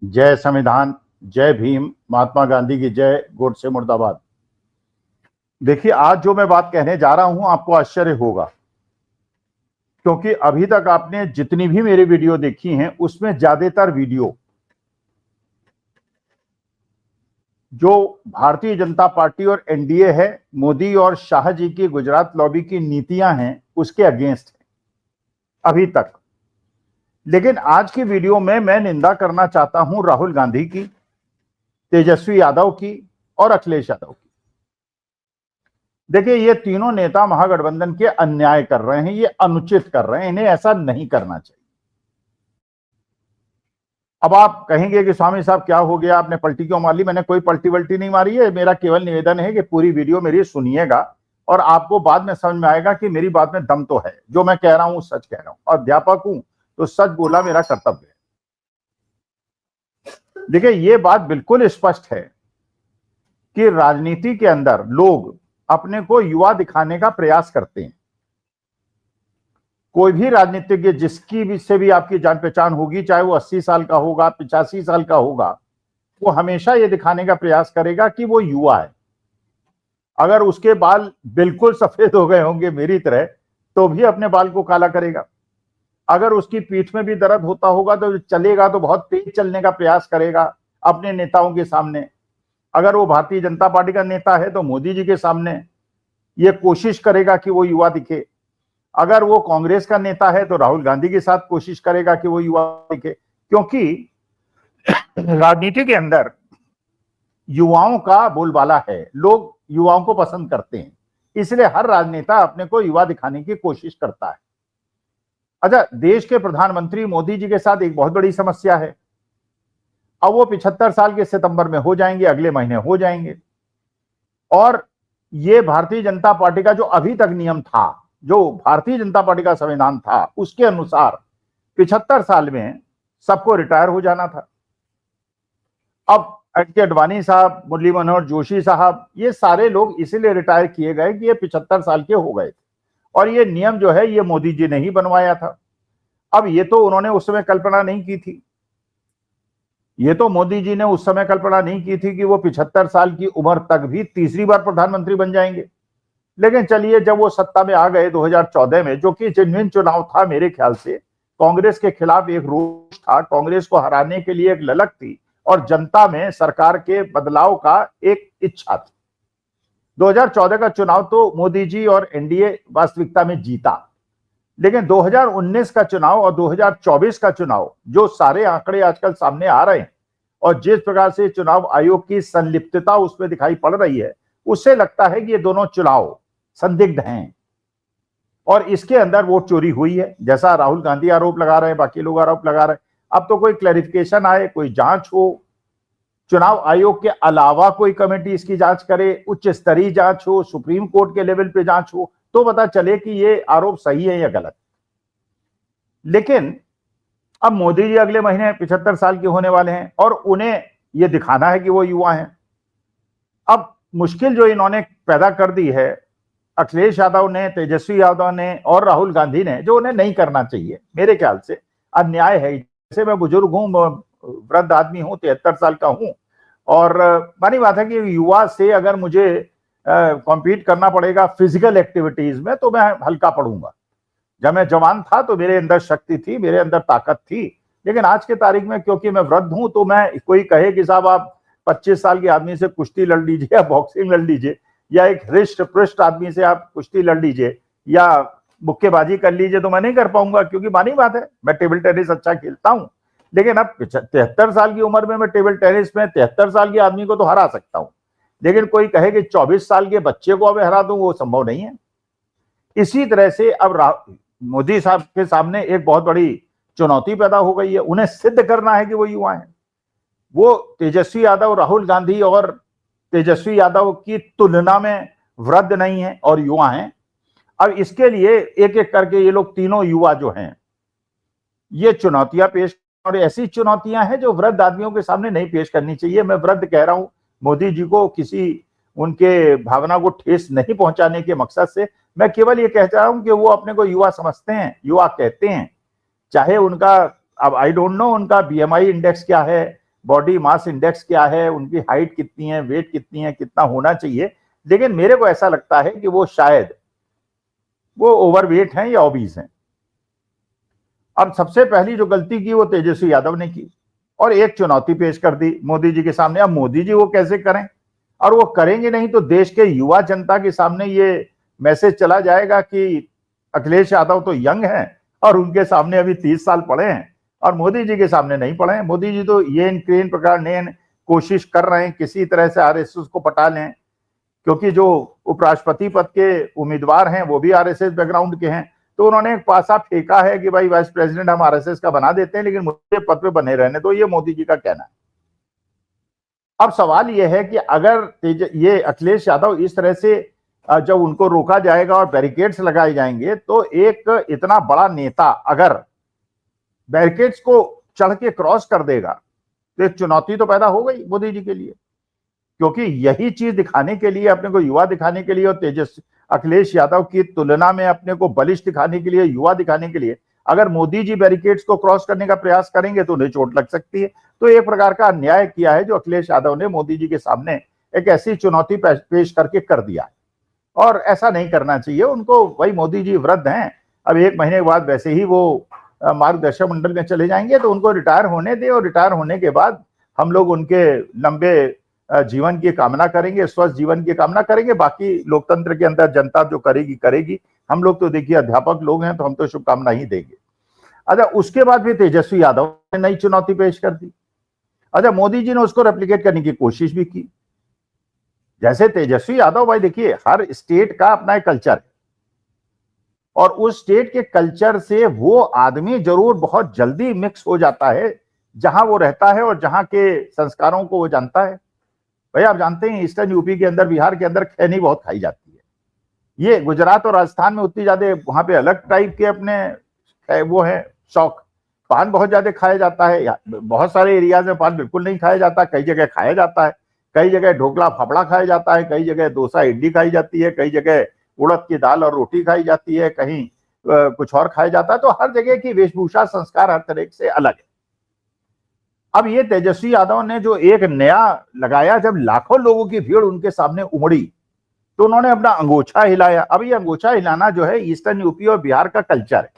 जय संविधान, जय भीम, महात्मा गांधी की जय, गोडसे मुर्दाबाद। देखिए, आज जो मैं बात कहने जा रहा हूं आपको आश्चर्य होगा, क्योंकि अभी तक आपने जितनी भी मेरी वीडियो देखी हैं उसमें ज्यादातर वीडियो जो भारतीय जनता पार्टी और एनडीए है, मोदी और शाह जी की गुजरात लॉबी की नीतियां हैं, उसके अगेंस्ट है अभी तक। लेकिन आज की वीडियो में मैं निंदा करना चाहता हूं राहुल गांधी की, तेजस्वी यादव की और अखिलेश यादव की। देखिए, ये तीनों नेता महागठबंधन के अन्याय कर रहे हैं, ये अनुचित कर रहे हैं, इन्हें ऐसा नहीं करना चाहिए। अब आप कहेंगे कि स्वामी साहब क्या हो गया, आपने पलटी क्यों मार ली? मैंने कोई पलटी वल्टी नहीं मारी है। मेरा केवल निवेदन है कि पूरी वीडियो मेरी सुनिएगा और आपको बाद में समझ में आएगा कि मेरी बात में दम तो है, जो मैं कह रहा हूं सच कह रहा हूं, और अध्यापक हूं तो सच बोला मेरा कर्तव्य है। देखिए, ये बात बिल्कुल स्पष्ट है कि राजनीति के अंदर लोग अपने को युवा दिखाने का प्रयास करते हैं। कोई भी राजनीतिज्ञ जिसकी भी से भी आपकी जान पहचान होगी, चाहे वो 80 साल का होगा, 85 साल का होगा, वो हमेशा ये दिखाने का प्रयास करेगा कि वो युवा है। अगर उसके बाल बिल्कुल सफेद हो गए होंगे मेरी तरह, तो भी अपने बाल को काला करेगा। अगर उसकी पीठ में भी दर्द होता होगा तो चलेगा तो बहुत तेज चलने का प्रयास करेगा अपने नेताओं के सामने। अगर वो भारतीय जनता पार्टी का नेता है तो मोदी जी के सामने ये कोशिश करेगा कि वो युवा दिखे। अगर वो कांग्रेस का नेता है तो राहुल गांधी के साथ कोशिश करेगा कि वो युवा दिखे, क्योंकि राजनीति के अंदर युवाओं का बोलबाला है, लोग युवाओं को पसंद करते हैं, इसलिए हर राजनेता अपने को युवा दिखाने की कोशिश करता है। अच्छा, देश के प्रधानमंत्री मोदी जी के साथ एक बहुत बड़ी समस्या है। अब वो 75 साल के सितंबर में हो जाएंगे, अगले महीने हो जाएंगे, और ये भारतीय जनता पार्टी का जो अभी तक नियम था, जो भारतीय जनता पार्टी का संविधान था, उसके अनुसार 75 साल में सबको रिटायर हो जाना था। अब अडवाणी साहब, मुरली मनोहर जोशी साहब, ये सारे लोग इसीलिए रिटायर किए गए कि ये 75 साल के हो गए थे, और ये नियम जो है ये मोदी जी ने ही बनवाया था। अब ये तो उन्होंने उस समय कल्पना नहीं की थी, ये तो मोदी जी ने उस समय कल्पना नहीं की थी कि वो 75 साल की उम्र तक भी तीसरी बार प्रधानमंत्री बन जाएंगे। लेकिन चलिए, जब वो सत्ता में आ गए 2014 में, जो कि जेन्युइन चुनाव था मेरे ख्याल से, कांग्रेस के खिलाफ एक रोष था, कांग्रेस को हराने के लिए एक ललक थी, और जनता में सरकार के बदलाव का एक इच्छा थी। 2014 का चुनाव तो मोदी जी और एनडीए वास्तविकता में जीता, लेकिन 2019 का चुनाव और 2024 का चुनाव, जो सारे आंकड़े आजकल सामने आ रहे हैं और जिस प्रकार से चुनाव आयोग की संलिप्तता उसमें दिखाई पड़ रही है, उससे लगता है कि ये दोनों चुनाव संदिग्ध हैं और इसके अंदर वोट चोरी हुई है, जैसा राहुल गांधी आरोप लगा रहे हैं, बाकी लोग आरोप लगा रहे हैं। अब तो कोई क्लैरिफिकेशन आए, कोई जांच हो, चुनाव आयोग के अलावा कोई कमेटी इसकी जांच करे, उच्च स्तरीय जांच हो, सुप्रीम कोर्ट के लेवल पे जांच हो, तो पता चले कि ये आरोप सही है या गलत। लेकिन अब मोदी जी अगले महीने 75 साल के होने वाले हैं और उन्हें यह दिखाना है कि वो युवा हैं। अब मुश्किल जो इन्होंने पैदा कर दी है अखिलेश यादव ने, तेजस्वी यादव ने और राहुल गांधी ने, जो उन्हें नहीं करना चाहिए, मेरे ख्याल से अन्याय है। जैसे मैं बुजुर्ग हूं, वृद्ध आदमी हूं, 73 साल का हूं, और मानी बात है कि युवा से अगर मुझे कॉम्पीट करना पड़ेगा फिजिकल एक्टिविटीज में, तो मैं हल्का पड़ूंगा। जब मैं जवान था तो मेरे अंदर शक्ति थी, मेरे अंदर ताकत थी, लेकिन आज के तारीख में क्योंकि मैं वृद्ध हूं, तो मैं, कोई कहे कि साहब आप 25 साल के आदमी से कुश्ती लड़ लीजिए या बॉक्सिंग लड़ लीजिए, या एक हृष्ट पृष्ठ आदमी से आप कुश्ती लड़ लीजिए या मुक्केबाजी कर लीजिए, तो मैं नहीं कर पाऊंगा, क्योंकि मानी बात है मैं टेबल टेनिस अच्छा खेलता हूं। लेकिन अब 73 साल की उम्र में मैं टेबल टेनिस में 73 साल के आदमी को तो हरा सकता हूं, लेकिन कोई कहे कि 24 साल के बच्चे को अब हरा दूं, वो संभव नहीं है। इसी तरह से अब मोदी साहब के सामने एक बहुत बड़ी चुनौती पैदा हो गई है, उन्हें सिद्ध करना है कि वो युवा हैं। वो तेजस्वी यादव, राहुल गांधी और तेजस्वी यादव की तुलना में वृद्ध नहीं है और युवा हैं। अब इसके लिए एक एक करके ये लोग तीनों युवा जो हैं, ये चुनौतियां पेश, और ऐसी चुनौतियां हैं जो वृद्ध आदमियों के सामने नहीं पेश करनी चाहिए। मैं वृद्ध कह रहा हूं मोदी जी को किसी उनके भावना को ठेस नहीं पहुंचाने के मकसद से, मैं केवल ये कह रहा हूं कि वो अपने को युवा समझते हैं, युवा कहते हैं, चाहे उनका, अब आई डोंट नो उनका बीएमआई इंडेक्स क्या है, बॉडी मास इंडेक्स क्या है, उनकी हाइट कितनी है, वेट कितनी है, कितना होना चाहिए, लेकिन मेरे को ऐसा लगता है कि वो शायद वो ओवरवेट हैं या ओबीज हैं। अब सबसे पहली जो गलती की वो तेजस्वी यादव ने की और एक चुनौती पेश कर दी मोदी जी के सामने। अब मोदी जी वो कैसे करें, और वो करेंगे नहीं तो देश के युवा जनता के सामने ये मैसेज चला जाएगा कि अखिलेश यादव तो यंग हैं और उनके सामने अभी 30 साल पड़े हैं और मोदी जी के सामने नहीं पड़े हैं। मोदी जी तो ये इन प्रकार ने कोशिश कर रहे हैं किसी तरह से आरएसएस को पटा लें, क्योंकि जो उपराष्ट्रपति पद के उम्मीदवार हैं वो भी आरएसएस बैकग्राउंड के हैं। तो उन्होंने एक पासा फेंका है कि भाई वाइस प्रेसिडेंट हम आरएसएस का बना देते हैं, लेकिन मुझे पद पे बने रहने दो, ये मोदी जी का कहना है। अब सवाल यह है कि अगर ये अखिलेश यादव इस तरह से जब उनको रोका जाएगा और बैरिकेड्स लगाए जाएंगे, तो एक इतना बड़ा नेता अगर बैरिकेड्स को चढ़ के क्रॉस कर देगा तो एक चुनौती तो पैदा हो गई मोदी जी के लिए, क्योंकि यही चीज दिखाने के लिए, अपने को युवा दिखाने के लिए और अखिलेश यादव की तुलना में अपने को बलिष्ठ दिखाने के लिए, युवा दिखाने के लिए, अगर मोदी जी बैरिकेड्स को क्रॉस करने का प्रयास करेंगे तो उन्हें चोट लग सकती है। तो एक प्रकार का अन्याय किया है जो अखिलेश यादव ने मोदी जी के सामने एक ऐसी चुनौती पेश करके कर दिया है, और ऐसा नहीं करना चाहिए उनको। वही मोदी जी वृद्ध हैं, अब 1 महीने के बाद वैसे ही वो मार्गदर्शक मंडल में चले जाएंगे, तो उनको रिटायर होने दे और रिटायर होने के बाद हम लोग उनके लंबे जीवन की कामना करेंगे, स्वस्थ जीवन की कामना करेंगे। बाकी लोकतंत्र के अंदर जनता जो करेगी करेगी, हम लोग तो देखिए अध्यापक लोग हैं तो हम तो शुभकामना ही देंगे। अच्छा, उसके बाद फिर तेजस्वी यादव ने नई चुनौती पेश कर दी। अच्छा, मोदी जी ने उसको रेप्लिकेट करने की कोशिश भी की। जैसे तेजस्वी यादव भाई देखिए, हर स्टेट का अपना एक कल्चर है और उस स्टेट के कल्चर से वो आदमी जरूर बहुत जल्दी मिक्स हो जाता है जहां वो रहता है और जहां के संस्कारों को वो जानता है। भाई आप जानते हैं ईस्टर्न यूपी के अंदर, बिहार के अंदर खैनी बहुत खाई जाती है। ये गुजरात और राजस्थान में उतनी ज्यादा, वहां पे अलग टाइप के अपने वो है शौक। पान बहुत ज्यादा खाया जाता है, बहुत सारे एरियाज में पान बिल्कुल नहीं खाया जाता, कई जगह खाया जाता है, कई जगह ढोकला फाफड़ा खाया जाता है, कई जगह डोसा इडली खाई जाती है, कई जगह उड़द की दाल और रोटी खाई जाती है, कहीं कुछ और खाया जाता है। तो हर जगह की वेशभूषा संस्कार हर तरह से अलग है। अब ये तेजस्वी यादव ने जो एक नया लगाया, जब लाखों लोगों की भीड़ उनके सामने उमड़ी तो उन्होंने अपना अंगूछा हिलाया। अब ये अंगूछा हिलाना जो है ईस्टर्न यूपी और बिहार का कल्चर है,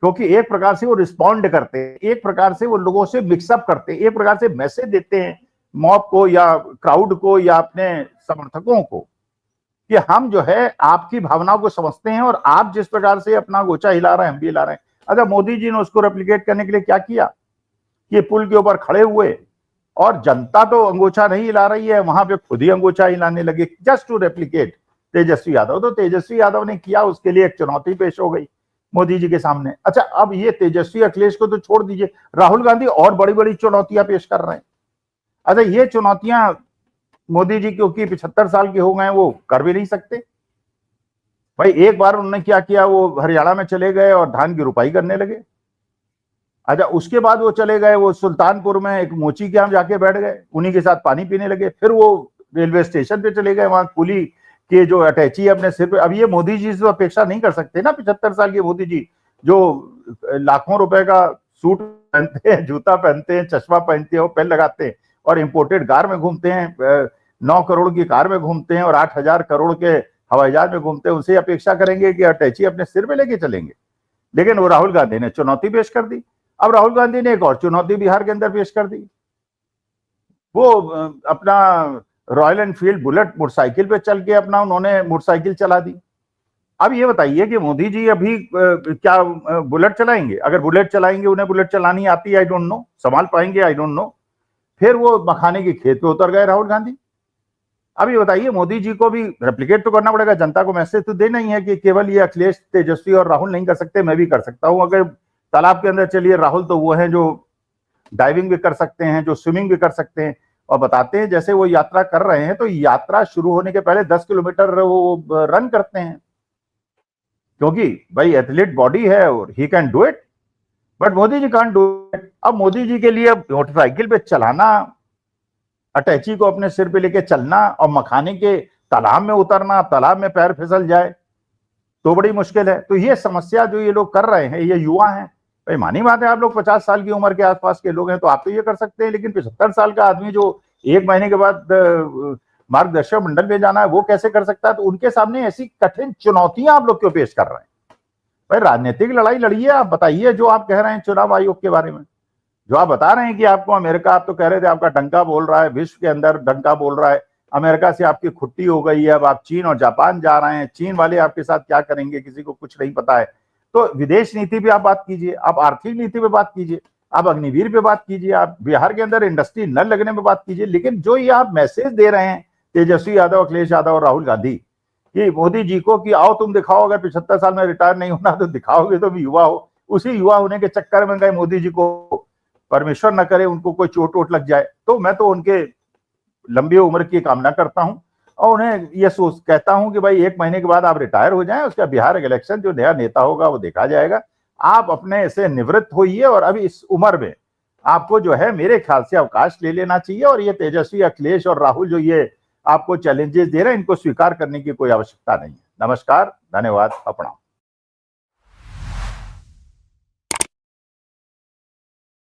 क्योंकि एक प्रकार से वो रिस्पॉन्ड करते हैं, एक प्रकार से वो लोगों से मिक्सअप करते हैं, एक प्रकार से मैसेज देते हैं मॉब को या क्राउड को या अपने समर्थकों को कि हम जो है आपकी भावनाओं को समझते हैं और आप जिस प्रकार से अपना अंगूछा हिला रहे हैं हम भी हिला रहे हैं। अच्छा, मोदी जी ने उसको रेप्लिकेट करने के लिए क्या किया, ये पुल के ऊपर खड़े हुए और जनता तो अंगूछा नहीं हिला रही है, वहां पे खुद ही अंगूछा हिलाने लगे just to replicate Tejashwi Yadav. तो तेजस्वी यादव ने किया, उसके लिए एक चुनौती पेश हो गई मोदी जी के सामने। अच्छा, अब ये तेजस्वी अखिलेश को तो छोड़ दीजिए, राहुल गांधी और बड़ी बड़ी चुनौतियां पेश कर रहे हैं। अच्छा, ये चुनौतियां मोदी जी क्योंकि 75 साल के हो गए वो कर भी नहीं सकते। भाई एक बार उन्होंने क्या किया, वो हरियाणा में चले गए और धान की रुपाई करने लगे। अच्छा, उसके बाद वो चले गए, वो सुल्तानपुर में एक मोची के यहां जाके बैठ गए, उन्हीं के साथ पानी पीने लगे। फिर वो रेलवे स्टेशन पे चले गए, वहां कुली के जो अटैची है अपने सिर पे। अब ये मोदी जी से अपेक्षा नहीं कर सकते ना, 75 साल के मोदी जी जो लाखों रुपए का सूट पहनते हैं, जूता पहनते हैं, चश्मा पहनते हैं, पेन लगाते हैं और इंपोर्टेड कार में घूमते हैं, 9 करोड़ की कार में घूमते हैं और 8,000 करोड़ के हवाई जहाज में घूमते हैं, उनसे अपेक्षा करेंगे कि अटैची अपने सिर पे लेके चलेंगे। लेकिन वो राहुल गांधी ने चुनौती पेश कर दी। अब राहुल गांधी ने एक और चुनौती बिहार के अंदर पेश कर दी, वो अपना रॉयल एनफील्ड बुलेट मोटरसाइकिल पे चल के अपना उन्होंने मोटरसाइकिल चला दी। अब ये बताइए कि मोदी जी अभी क्या बुलेट चलाएंगे? अगर बुलेट चलाएंगे, उन्हें बुलेट चलानी आती है, आई डोंट नो, संभाल पाएंगे, आई डोंट नो। फिर वो मखाने की खेत पे उतर गए राहुल गांधी। अब ये बताइए, मोदी जी को भी रेप्लिकेट तो करना पड़ेगा, जनता को मैसेज तो देना ही है कि केवल ये अखिलेश, तेजस्वी और राहुल नहीं कर सकते, मैं भी कर सकता हूं। अगर तालाब के अंदर चलिए, राहुल तो वो हैं जो डाइविंग भी कर सकते हैं, जो स्विमिंग भी कर सकते हैं। और बताते हैं जैसे वो यात्रा कर रहे हैं तो यात्रा शुरू होने के पहले 10 किलोमीटर वो रन करते हैं, क्योंकि भाई एथलीट बॉडी है और he can do it, but Modi ji can't do it. अब मोदी जी के लिए मोटरसाइकिल पे चलाना, अटैची को अपने सिर पे लेके चलना और मखाने के तालाब में उतरना, तालाब में पैर फिसल जाए तो बड़ी मुश्किल है। तो ये समस्या जो ये लोग कर रहे हैं, ये युवा हैं, भाई मानी बात है, आप लोग 50 साल की उम्र के आसपास के लोग हैं तो आप तो ये कर सकते हैं, लेकिन 75 साल का आदमी जो 1 महीने के बाद मार्गदर्शक मंडल में जाना है वो कैसे कर सकता है? तो उनके सामने ऐसी कठिन चुनौतियां आप लोग क्यों पेश कर रहे हैं? भाई राजनीतिक लड़ाई लड़िए, आप बताइए जो आप कह रहे हैं चुनाव आयोग के बारे में, जो आप बता रहे हैं कि आपको अमेरिका, आप तो कह रहे थे आपका डंका बोल रहा है, विश्व के अंदर डंका बोल रहा है, अमेरिका से आपकी खुट्टी हो गई है, अब आप चीन और जापान जा रहे हैं, चीन वाले आपके साथ क्या करेंगे किसी को कुछ नहीं पता है। तो विदेश नीति पे आप बात कीजिए, आप आर्थिक नीति पे बात कीजिए, आप अग्निवीर पे बात कीजिए, आप बिहार के अंदर इंडस्ट्री न लगने पे बात कीजिए, लेकिन जो ये आप मैसेज दे रहे हैं तेजस्वी यादव, अखिलेश यादव और राहुल गांधी कि मोदी जी को कि आओ तुम दिखाओ, अगर 75 साल में रिटायर नहीं होना तो दिखाओगे तुम युवा हो, उसी युवा होने के चक्कर में गए मोदी जी को परमेश्वर न करे उनको कोई चोट वोट लग जाए। तो मैं तो उनके लंबी उम्र की कामना करता हूं और उन्हें यह सोच कहता हूं कि भाई 1 महीने के बाद आप रिटायर हो जाएं, उसका बिहार इलेक्शन जो नया नेता होगा वो देखा जाएगा। आप अपने से निवृत्त होइए और अभी इस उम्र में आपको जो है मेरे ख्याल से अवकाश ले लेना चाहिए, और ये तेजस्वी, अखिलेश और राहुल जो ये आपको चैलेंजेस दे रहे हैं इनको स्वीकार करने की कोई आवश्यकता नहीं है। नमस्कार, धन्यवाद, प्रणाम।